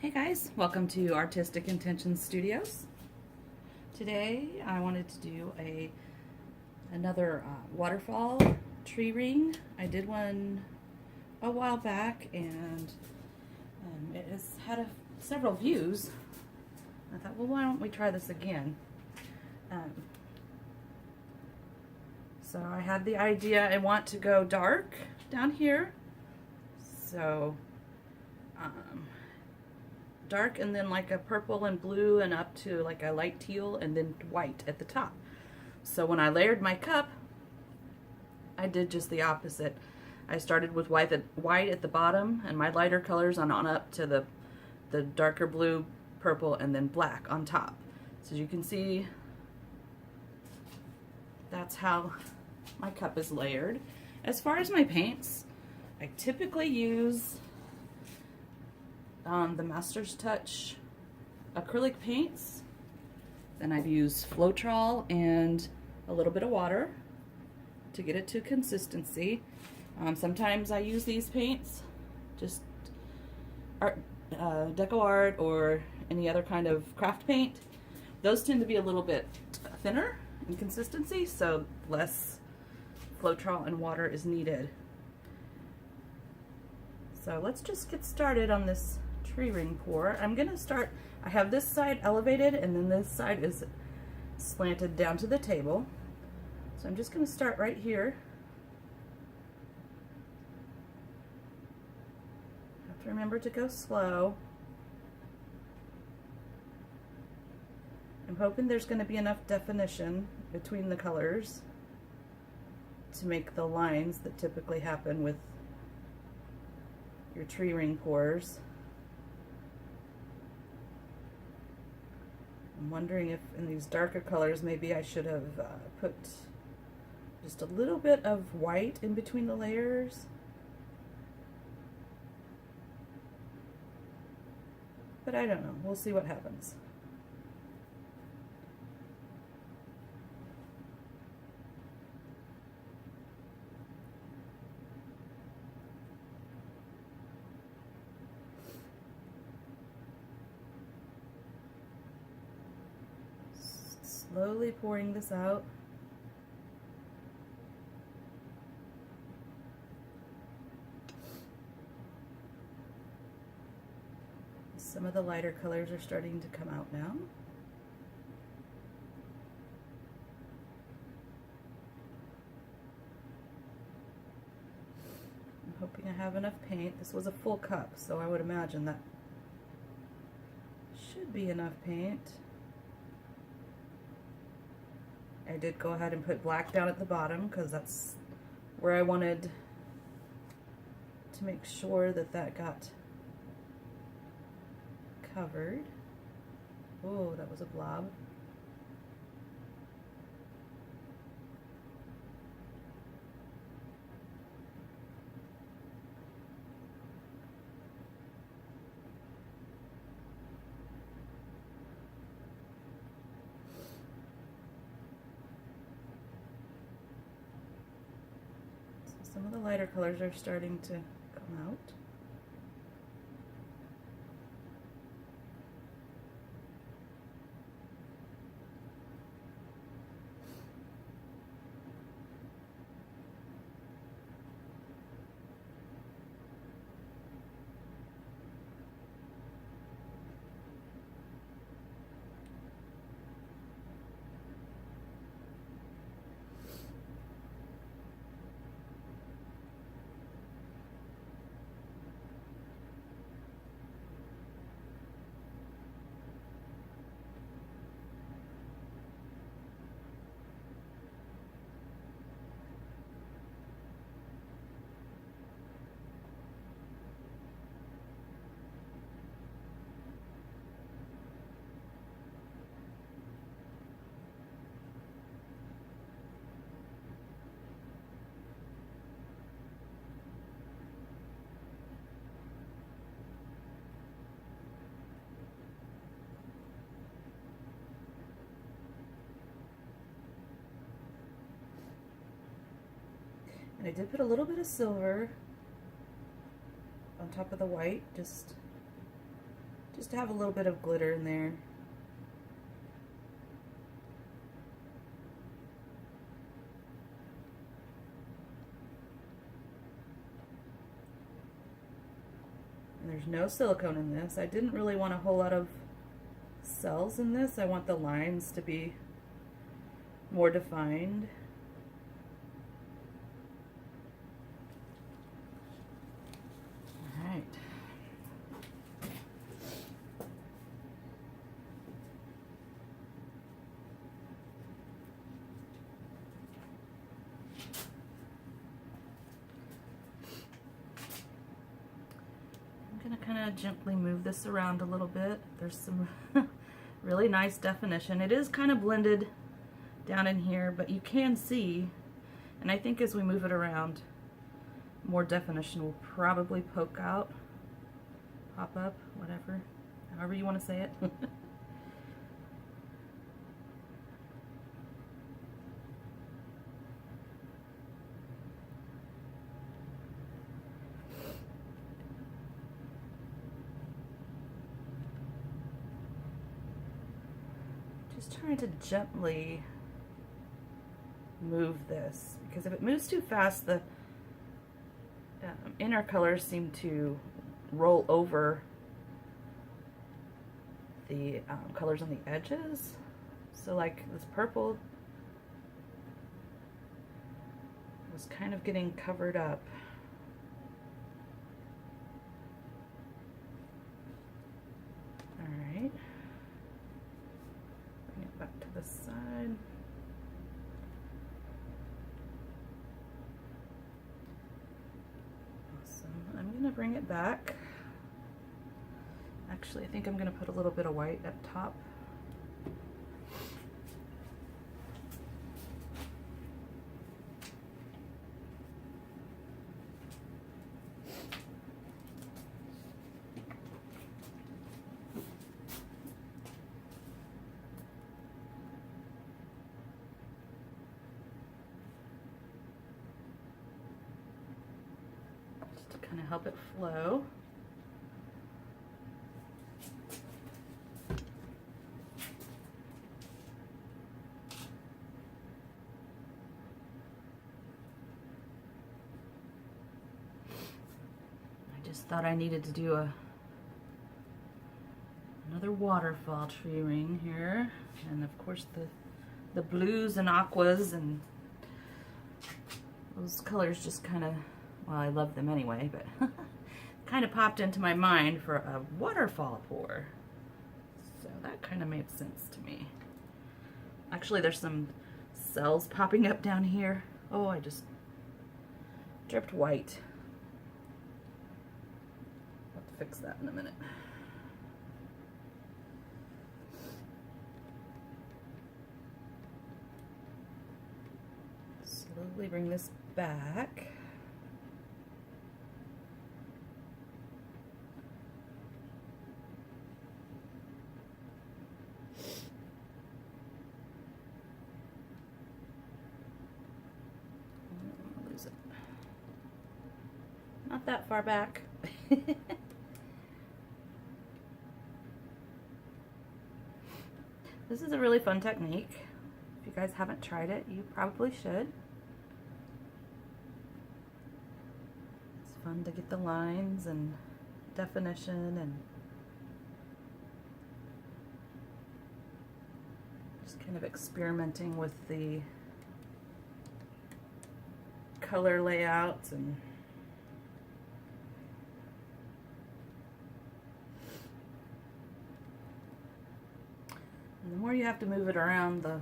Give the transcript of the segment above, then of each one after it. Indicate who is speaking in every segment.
Speaker 1: Hey guys, welcome to Artistic Intentions Studios. Today I wanted to do another waterfall tree ring. I did one a while back and it has had several views. I thought, well, why don't we try this again? So I had the idea I want to go dark down here. So dark and then like a purple and blue and up to like a light teal and then white at the top. So when I layered my cup, I did just the opposite. I started with white at the bottom and my lighter colors on up to the darker blue, purple, and then black on top. So as you can see, that's how my cup is layered. As far as my paints, I typically use the Master's Touch acrylic paints. Then I'd use Floetrol and a little bit of water to get it to consistency. Sometimes I use these paints, just deco art or any other kind of craft paint. Those tend to be a little bit thinner in consistency, so less Floetrol and water is needed. So let's just get started on this tree ring pour. I'm gonna start, I have this side elevated and then this side is slanted down to the table. So I'm just gonna start right here. Have to remember to go slow. I'm hoping there's gonna be enough definition between the colors to make the lines that typically happen with your tree ring pours. I'm wondering if in these darker colors maybe I should have put just a little bit of white in between the layers. But I don't know, we'll see what happens. Slowly pouring this out. Some of the lighter colors are starting to come out now. I'm hoping I have enough paint. This was a full cup, so I would imagine that should be enough paint. I did go ahead and put black down at the bottom because that's where I wanted to make sure that that got covered. Oh, that was a blob. Some of the lighter colors are starting to come out. And I did put a little bit of silver on top of the white just just to have a little bit of glitter in there. And there's no silicone in this. I didn't really want a whole lot of cells in this. I want the lines to be more defined. All right. I'm going to kind of gently move this around a little bit. There's some really nice definition. It is kind of blended down in here, but you can see, and I think as we move it around, more definition will probably poke out, pop up, whatever, however you want to say it. Just trying to gently move this, because if it moves too fast, the inner colors seem to roll over the colors on the edges. So like this purple was kind of getting covered up. All right. Bring it back to the side. Awesome. I'm gonna bring it back. Actually, I think I'm gonna put a little bit of white up top. Kind of help it flow. I just thought I needed to do another waterfall tree ring here, and of course the blues and aquas and those colors just kind of, well, I love them anyway, but kind of popped into my mind for a waterfall pour. So that kind of made sense to me. Actually, there's some cells popping up down here. Oh, I just dripped white. I'll have to fix that in a minute. Slowly bring this back. Not that far back. This is a really fun technique. If you guys haven't tried it, you probably should. It's fun to get the lines and definition and just kind of experimenting with the color layouts and the more you have to move it around, the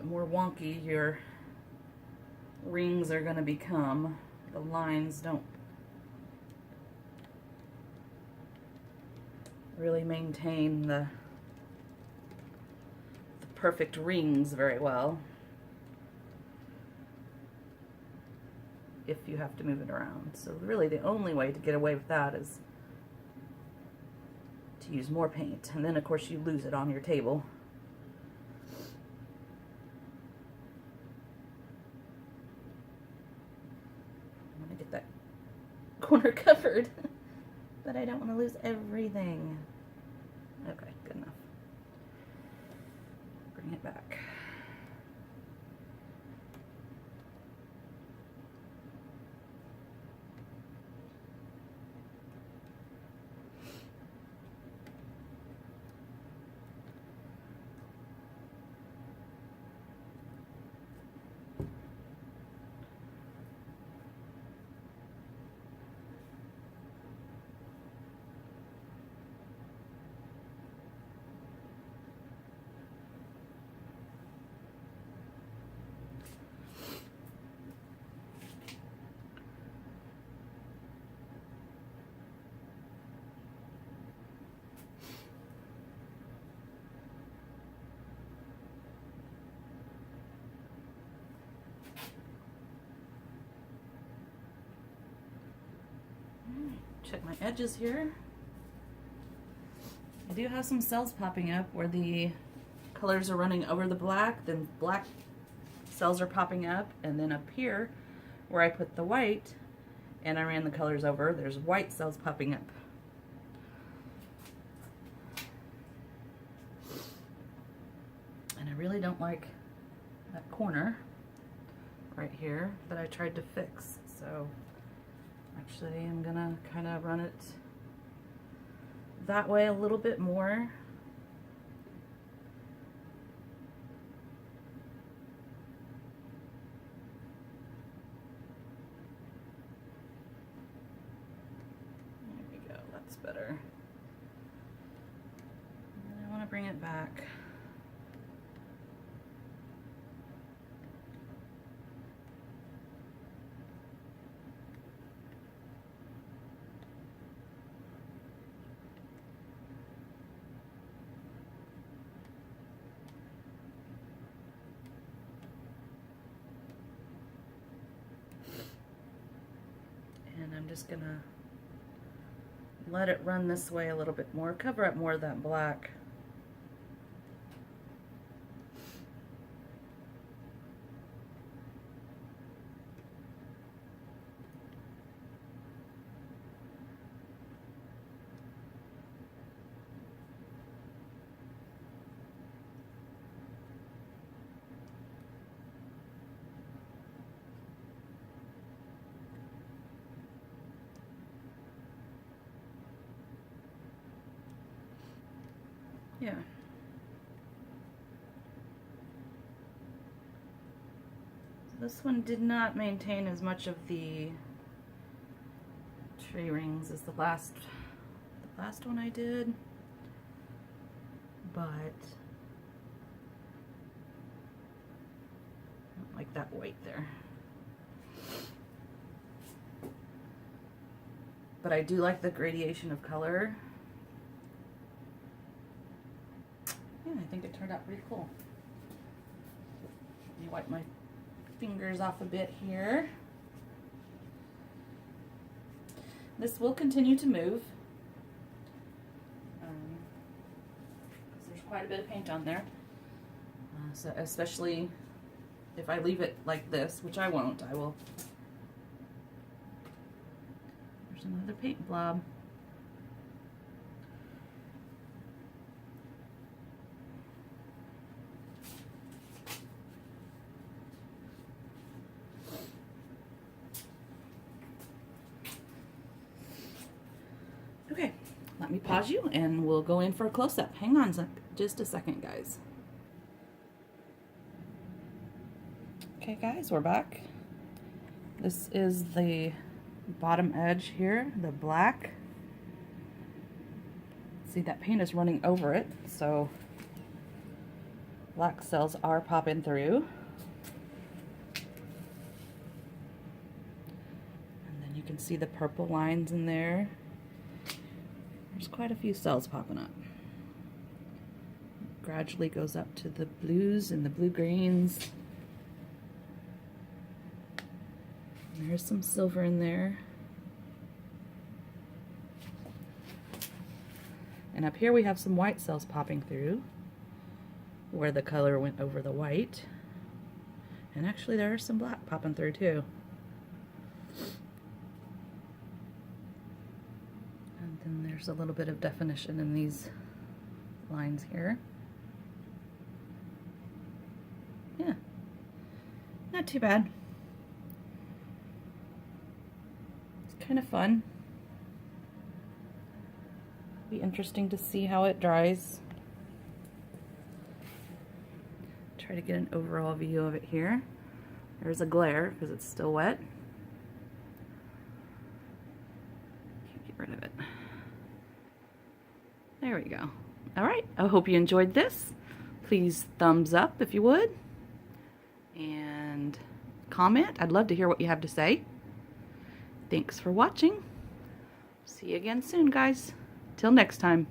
Speaker 1: more wonky your rings are going to become. The lines don't really maintain the perfect rings very well if you have to move it around. So really the only way to get away with that is to use more paint, and then of course you lose it on your table. I'm gonna get that corner covered. but I don't want to lose everything. Okay, good enough. Bring it back. Check my edges here. I do have some cells popping up where the colors are running over the black, then black cells are popping up, and then up here where I put the white and I ran the colors over, there's white cells popping up. And I really don't like that corner right here that I tried to fix, so actually I'm gonna kind of run it that way a little bit more. There we go, that's better. And I want to bring it back. And I'm just gonna let it run this way a little bit more, cover up more of that black. Yeah. This one did not maintain as much of the tree rings as the last one I did, but I don't like that white there. But I do like the gradation of color. Yeah, I think it turned out pretty cool. Let me wipe my fingers off a bit here. This will continue to move because there's quite a bit of paint on there. So especially if I leave it like this, which I won't, I will. There's another paint blob. Okay, let me pause you and we'll go in for a close-up. Hang on just a second, guys. Okay guys, we're back. This is the bottom edge here, the black. See, that paint is running over it, so black cells are popping through. And then you can see the purple lines in there. There's quite a few cells popping up. It gradually goes up to the blues and the blue-greens. There's some silver in there. And up here we have some white cells popping through where the color went over the white. And actually there are some black popping through too. And And there's a little bit of definition in these lines here. Yeah, not too bad. It's kind of fun. Be interesting to see how it dries. Try to get an overall view of it here. There's a glare because it's still wet. Can't get rid of it. There we go. All right, I hope you enjoyed this. Please thumbs up if you would. And comment. I'd love to hear what you have to say. Thanks for watching. See you again soon, guys. Till next time.